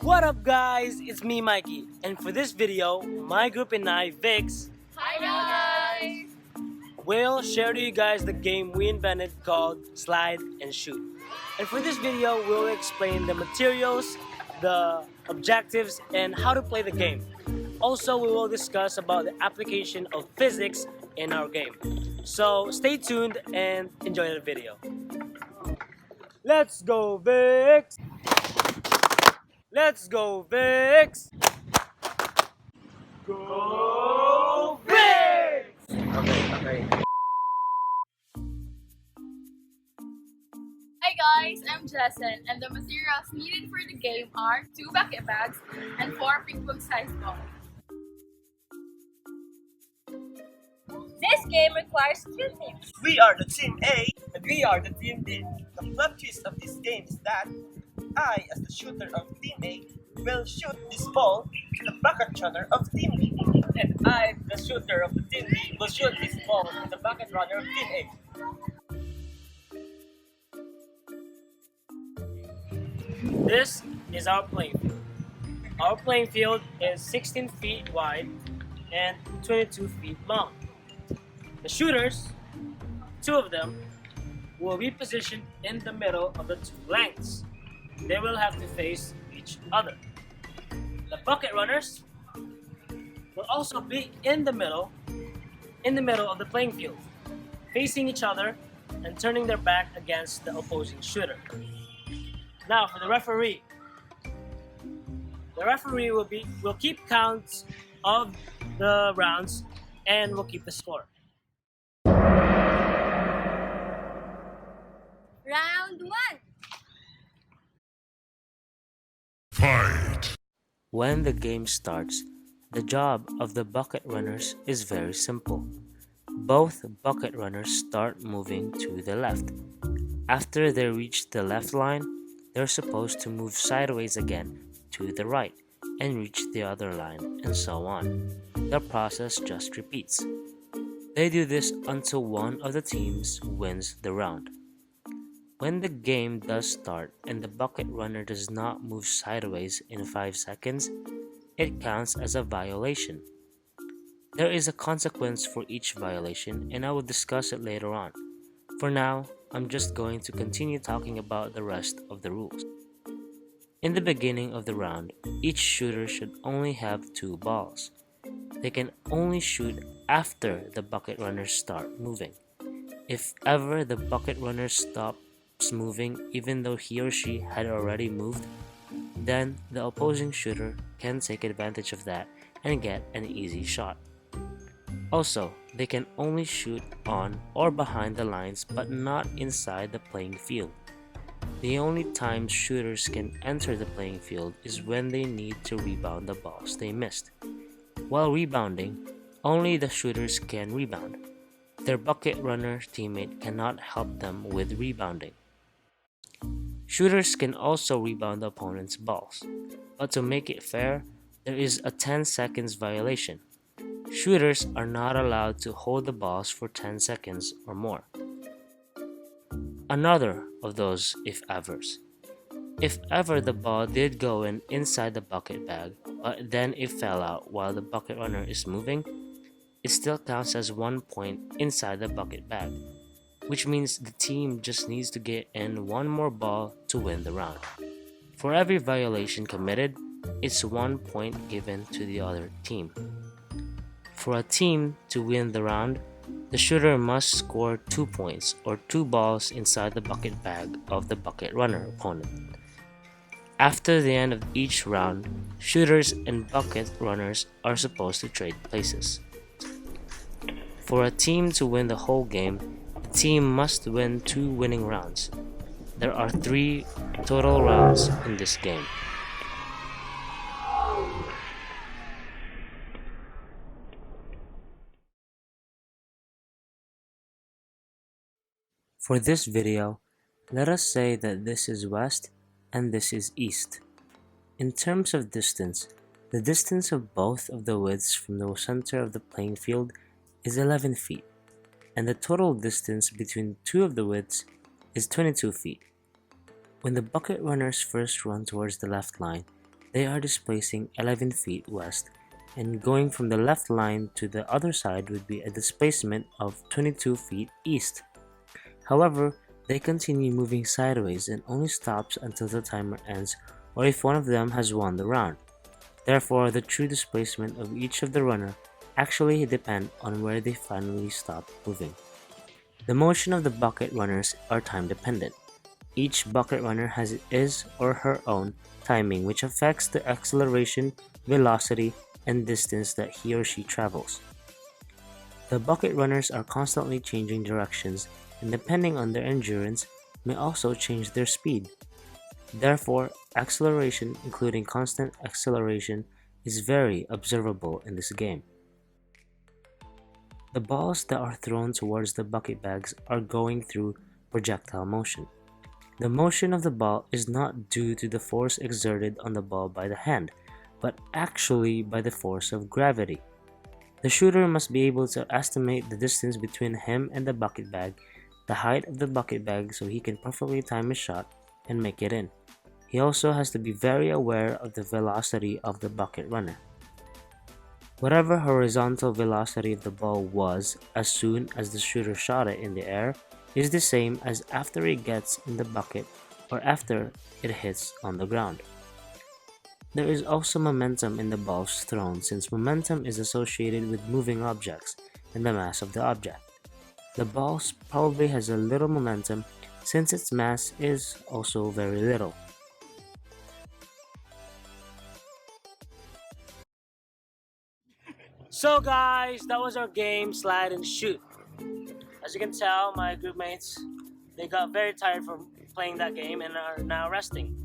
What up guys, it's me Mikey, and for this video, my group and I, Vix, Hi guys! will share to you guys the game we invented called Slide and Shoot. And for this video, we'll explain the materials, the objectives, and how to play the game. Also, we will discuss about the application of physics in our game. So stay tuned and enjoy the video. Let's go Vix! Let's go Vix! Go Vix! Okay. Hi guys, I'm Jessen, and the materials needed for the game are 2 bucket bags and 4 ping pong sized balls. This game requires two teams. We are the Team A, and we are the Team B. The plot twist of this game is that I, as the shooter of Team A, will shoot this ball to the bucket runner of Team B. And I, the shooter of the Team B, will shoot this ball to the bucket runner of Team A. This is our playing field. Our playing field is 16 feet wide and 22 feet long. The shooters, two of them, will be positioned in the middle of the two lengths. They will have to face each other. The bucket runners will also be in the middle of the playing field, facing each other and turning their back against the opposing shooter. Now for the referee. The referee will keep counts of the rounds and will keep the score. Round one. Fight! When the game starts, the job of the bucket runners is very simple. Both bucket runners start moving to the left. After they reach the left line, they're supposed to move sideways again to the right and reach the other line, and so on. The process just repeats. They do this until one of the teams wins the round. When the game does start and the bucket runner does not move sideways in 5 seconds, it counts as a violation. There is a consequence for each violation, and I will discuss it later on. For now, I'm just going to continue talking about the rest of the rules. In the beginning of the round, each shooter should only have 2 balls. They can only shoot after the bucket runners start moving. If ever the bucket runner stops moving even though he or she had already moved, then the opposing shooter can take advantage of that and get an easy shot. Also, they can only shoot on or behind the lines but not inside the playing field. The only time shooters can enter the playing field is when they need to rebound the balls they missed. While rebounding, only the shooters can rebound. Their bucket runner teammate cannot help them with rebounding. Shooters can also rebound the opponent's balls, but to make it fair, there is a 10 seconds violation. Shooters are not allowed to hold the balls for 10 seconds or more. Another of those if evers. If ever the ball did go in inside the bucket bag, but then it fell out while the bucket runner is moving, it still counts as 1 point inside the bucket bag, which means the team just needs to get in one more ball to win the round. For every violation committed, it's 1 point given to the other team. For a team to win the round, the shooter must score 2 points or 2 balls inside the bucket bag of the bucket runner opponent. After the end of each round, shooters and bucket runners are supposed to trade places. For a team to win the whole game, the team must win 2 winning rounds. There are 3 total rounds in this game. For this video, let us say that this is west and this is east. In terms of distance, the distance of both of the widths from the center of the playing field is 11 feet, and the total distance between 2 of the widths is 22 feet. When the bucket runners first run towards the left line, they are displacing 11 feet west, and going from the left line to the other side would be a displacement of 22 feet east. However, they continue moving sideways and only stops until the timer ends or if one of them has won the round. Therefore, the true displacement of each of the runner actually depend on where they finally stop moving. The motion of the bucket runners are time dependent. Each bucket runner has his or her own timing, which affects the acceleration, velocity, and distance that he or she travels. The bucket runners are constantly changing directions, and depending on their endurance, may also change their speed. Therefore, acceleration, including constant acceleration, is very observable in this game. The balls that are thrown towards the bucket bags are going through projectile motion. The motion of the ball is not due to the force exerted on the ball by the hand, but actually by the force of gravity. The shooter must be able to estimate the distance between him and the bucket bag, the height of the bucket bag so he can perfectly time his shot and make it in. He also has to be very aware of the velocity of the bucket runner. Whatever horizontal velocity of the ball was as soon as the shooter shot it in the air is the same as after it gets in the bucket or after it hits on the ground. There is also momentum in the balls thrown since momentum is associated with moving objects and the mass of the object. The ball probably has a little momentum since its mass is also very little. So guys, that was our game, Slide and Shoot. As you can tell, my group mates, they got very tired from playing that game and are now resting.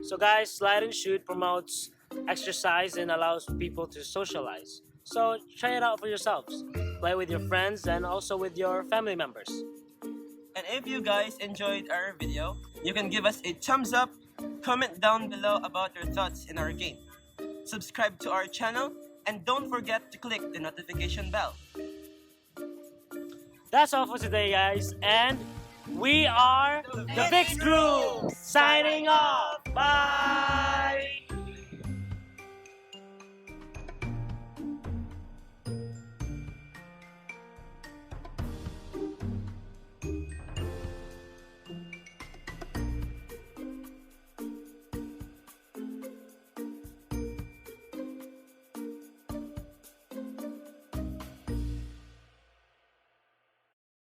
So guys, Slide and Shoot promotes exercise and allows people to socialize. So try it out for yourselves. Play with your friends and also with your family members. And if you guys enjoyed our video, you can give us a thumbs up, comment down below about your thoughts in our game. Subscribe to our channel, and don't forget to click the notification bell. That's all for today, guys, and we are the Big Screw signing off. Bye.